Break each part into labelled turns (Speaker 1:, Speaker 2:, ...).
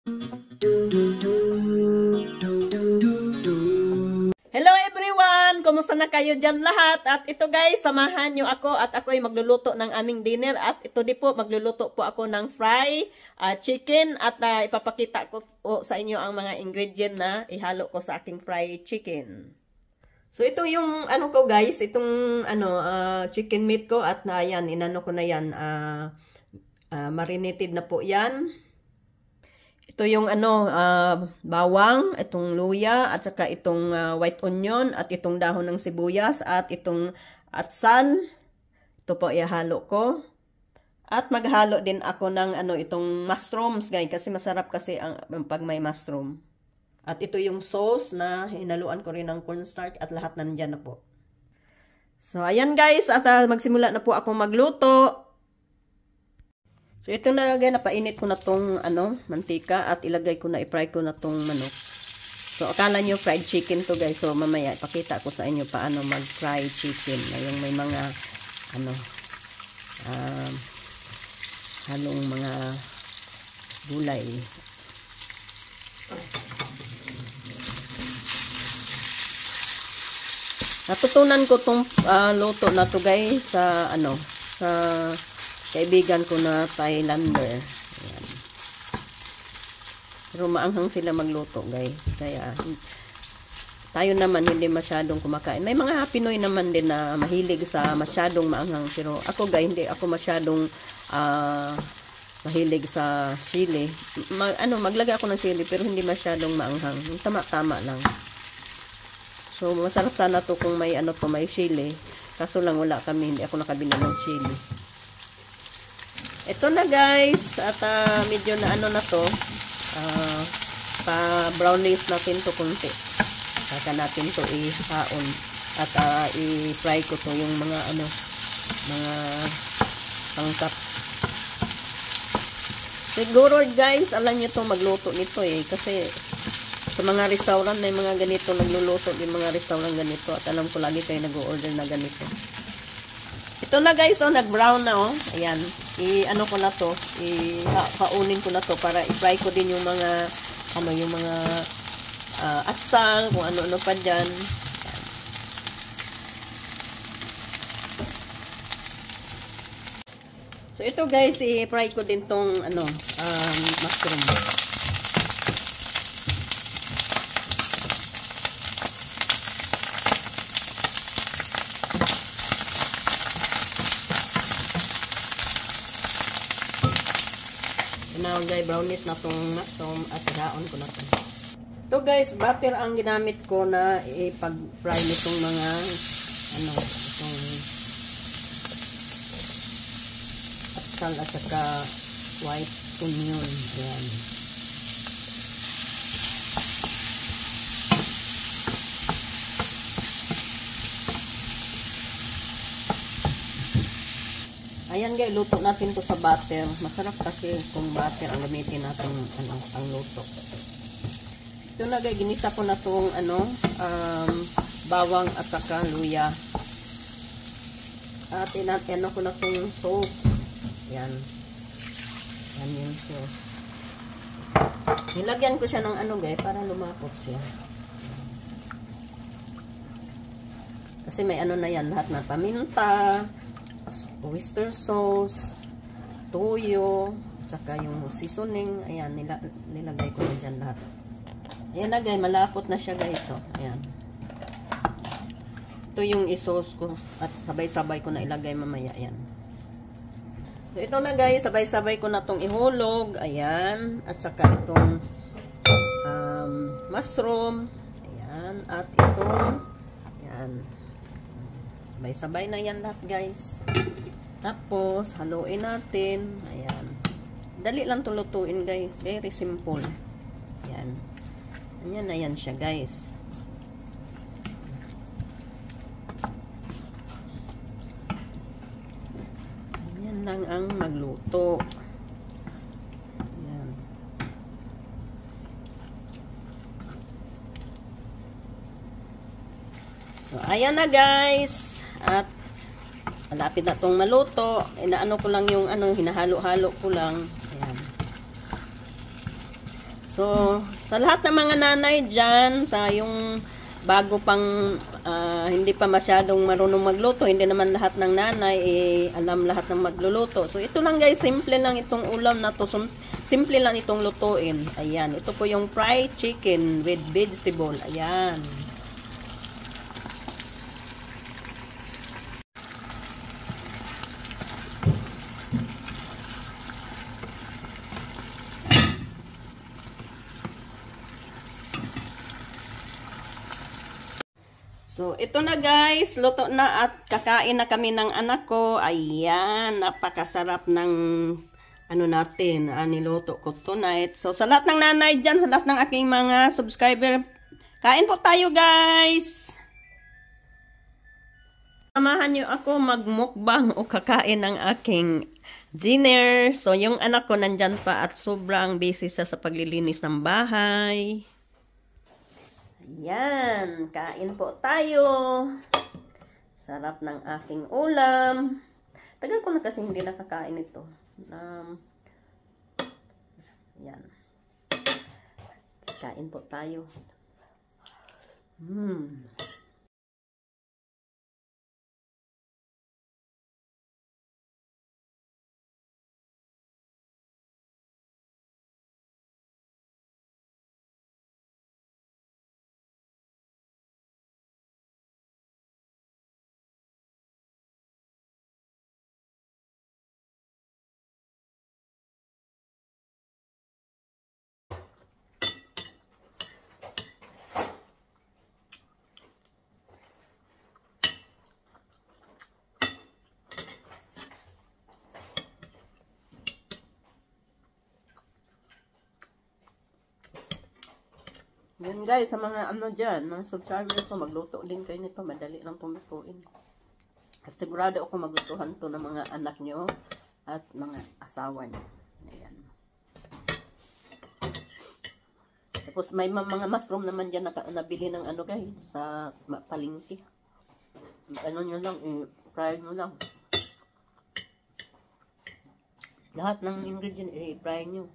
Speaker 1: Hello everyone! Kumusta na kayo dyan lahat? At ito guys, samahan nyo ako at ako ay magluluto ng aming dinner. At ito di po, magluluto po ako ng fry chicken. At ipapakita ko sa inyo ang mga ingredient na ihalo ko sa aking fry chicken. So ito yung ano ko guys, itong chicken meat ko. At yan, inano ko na yan, marinated na po yan. Ito yung bawang, itong luya, at saka itong white onion, at itong dahon ng sibuyas, at itong atsan. Ito po ihalo ko. At maghalo din ako ng itong mushrooms, guys, kasi masarap kasi pag may mushroom. At ito yung sauce na hinaluan ko rin ng cornstarch at lahat nandyan na po. So ayan guys, at magsimula na po ako magluto. So, ito na lagay, napainit ko na tong mantika at ilagay ko na, i-fry ko na tong manok. So, akala nyo fried chicken to guys. So, mamaya, ipakita ko sa inyo paano mag-fry chicken. Na yung may mga, halong mga gulay. Natutunan ko tong luto na to guys sa, sa kaibigan ko na Thailander. Ayan. Pero maanghang sila magluto guys. Kaya tayo naman hindi masyadong kumakain. May mga Pinoy naman din na mahilig sa masyadong maanghang. Pero ako guys, hindi ako masyadong mahilig sa sili. Maglagay ako ng sili pero hindi masyadong maanghang. Tama-tama lang. So masarap sana to kung may may sili. Kaso lang wala kami, hindi ako nakabili ng sili. Ito na guys, at medyo na na to, pa-brownies natin to kunti. Saka natin to i-haon at i-fry ko to yung mga mga pangkap. Siguro guys, alam niyo to magluto nito kasi sa mga restaurant na yung mga ganito nagluluto din mga restaurant ganito at alam ko lagi kayo nag-order na ganito. Ito na guys, nag-brown na ayan. I-ano ko na to, paunin ko na to para i-fry ko din yung mga yung mga atsal, kung ano-ano pa diyan. So ito guys, i-fry ko din tong mushroom. Now guys, brownies na tong mushroom at daon ko na to. Ito guys, butter ang ginamit ko na ipag-fry nitong mga itong atsal at saka white onion. Ayan. Ayan guys, luto natin to sa butter. Masarap kasi kung butter ang gamitin natin ang luto. Ito na guys, ginisa ko na tong bawang at saka luya. At inatyan ko na tong sauce. Ayan. Ayan yung sauce. Nilagyan ko siya ng guys, para lumapot siya. Kasi may na yan, lahat na paminta, oyster sauce, toyo, saka yung seasoning. Ayan, nilagay ko na dyan lahat. Ayan na guys, malapot na siya guys. So, ayan. Ito yung i-sauce ko at sabay-sabay ko na ilagay mamaya. Ayan. So, ito na guys, sabay-sabay ko na itong ihulog. Ayan. At saka itong mushroom. Ayan. At itong ayan. Sabay-sabay na yan lahat guys. Tapos, haluin natin. Ayan. Dali lang ito lutuin guys. Very simple. Ayan. Ayan na yan siya guys. Ayan lang ang magluto. Ayan. So, ayan na guys. At malapit na itong maluto. Inaano ko lang yung hinahalo-halo ko lang. Ayan. So, sa lahat ng mga nanay dyan, sa yung bago pang hindi pa masyadong marunong magluto, hindi naman lahat ng nanay alam lahat ng magluluto. So, ito lang guys, simple lang itong ulam na to. Simple lang itong lutuin. Ayan, ito po yung fried chicken with vegetable. Ayan. So, ito na guys, luto na at kakain na kami ng anak ko. Ayan, napakasarap ng ano natin, niluto ko tonight. So, sa lahat ng nanay dyan, sa lahat ng aking mga subscriber, kain po tayo guys! Samahan niyo ako magmukbang o kakain ng aking dinner. So, yung anak ko nandyan pa at sobrang busy sa paglilinis ng bahay. Yan, kain po tayo. Sarap ng aking ulam. Tagal ko na kasi hindi nakakain ito. Yan. Kain po tayo. Yan guys, sa mga ano dyan, mga subscribers ko, magluto din kayo nito. Madali lang itong lutuin. At sigurado ako maglutuhan to ng mga anak nyo at mga asawa nyo. Ayan. Tapos may mga mushroom naman dyan na nabili ng ano guys, sa palengke. Ano nyo lang, i-fry nyo lang. Lahat ng ingredient, i-fry nyo.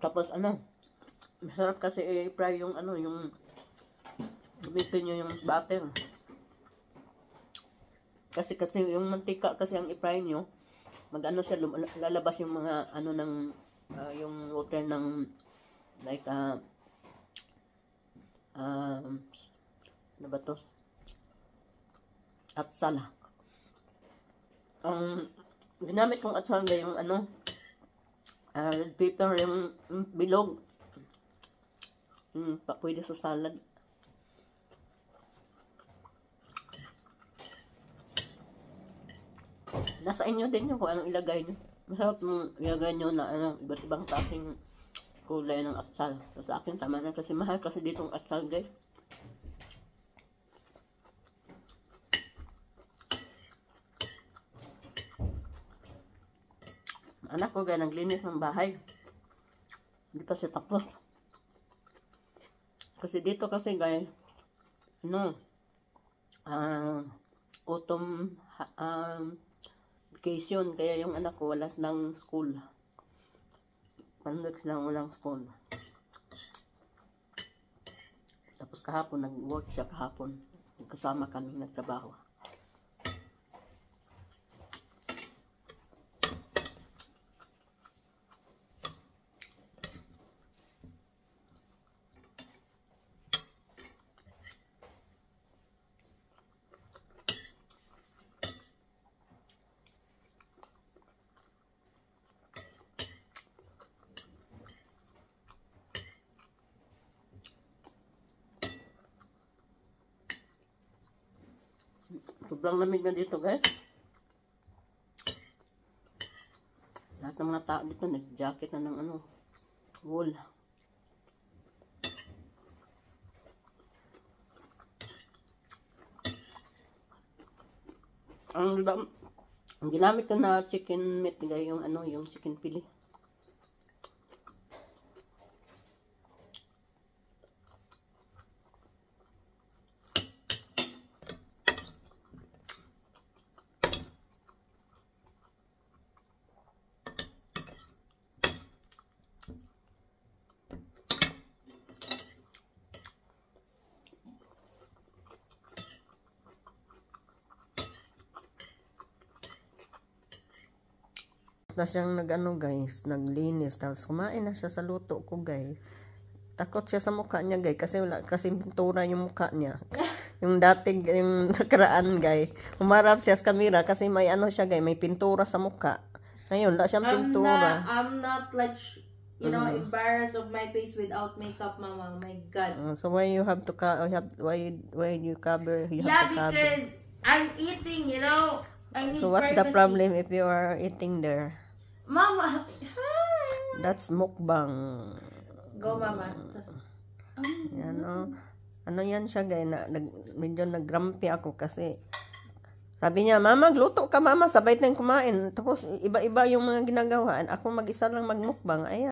Speaker 1: Tapos ano, masarap kasi i-fry yung ano, yung gamitin nyo yung butter. Kasi yung mantika kasi ang i-fry nyo, mag-ano siya, lalabas yung mga ano ng, yung water ng, like, ano ba to? Atsal. Ang ginamit kong atsal na yung ano, red pepper, yung bilog. Pwede sa salad. Nasa inyo din yung kung anong ilagay nyo. Masarap mong ilagay nyo na ano, iba't ibang klaseng kulay ng atsal. So, sa akin tama na kasi mahal kasi ditong atsal guys. Anak ko guys, naglinis ng bahay. Hindi pa siya tapos. Kasi dito kasi guys, ano, autumn vacation, kaya yung anak ko wala ng school. 1 week lang walang school. Tapos kahapon, nag-work siya kahapon. Kasama kami nagtrabaho. Sobrang lamig na dito guys. Lahat ng mga tao dito nag-jacket na ng ano, wool. Ang ginamit ko na chicken meat guys, yung ano, yung chicken pili. na siyang nag-ano guys, naglinis. Tapos kumain na siya sa luto ko guys. Takot siya sa mukha niya guys kasi wala kasi pintura yung mukha niya. Yung dating, yung nakaraan guys. Humarap siya sa camera kasi may ano siya guys, may pintura sa mukha. Ngayon, wala siyang pintura.
Speaker 2: I'm not like, you know, embarrassed of my face without makeup, mama. My God.
Speaker 1: So why you have to why you cover? You
Speaker 2: Yeah,
Speaker 1: have to cover.
Speaker 2: because I'm eating, you know. I need
Speaker 1: So what's the
Speaker 2: privacy.
Speaker 1: problem if you are eating there?
Speaker 2: Mama.
Speaker 1: That's mukbang.
Speaker 2: Go, mama.
Speaker 1: Yan, ano yan siya guys, medyo nag-grumpy ako kasi sabi niya, mama, gluto ka mama, sabay tayong kumain. Tapos iba-iba yung mga ginagawa. Ako mag-isa lang magmukbang. Ayan.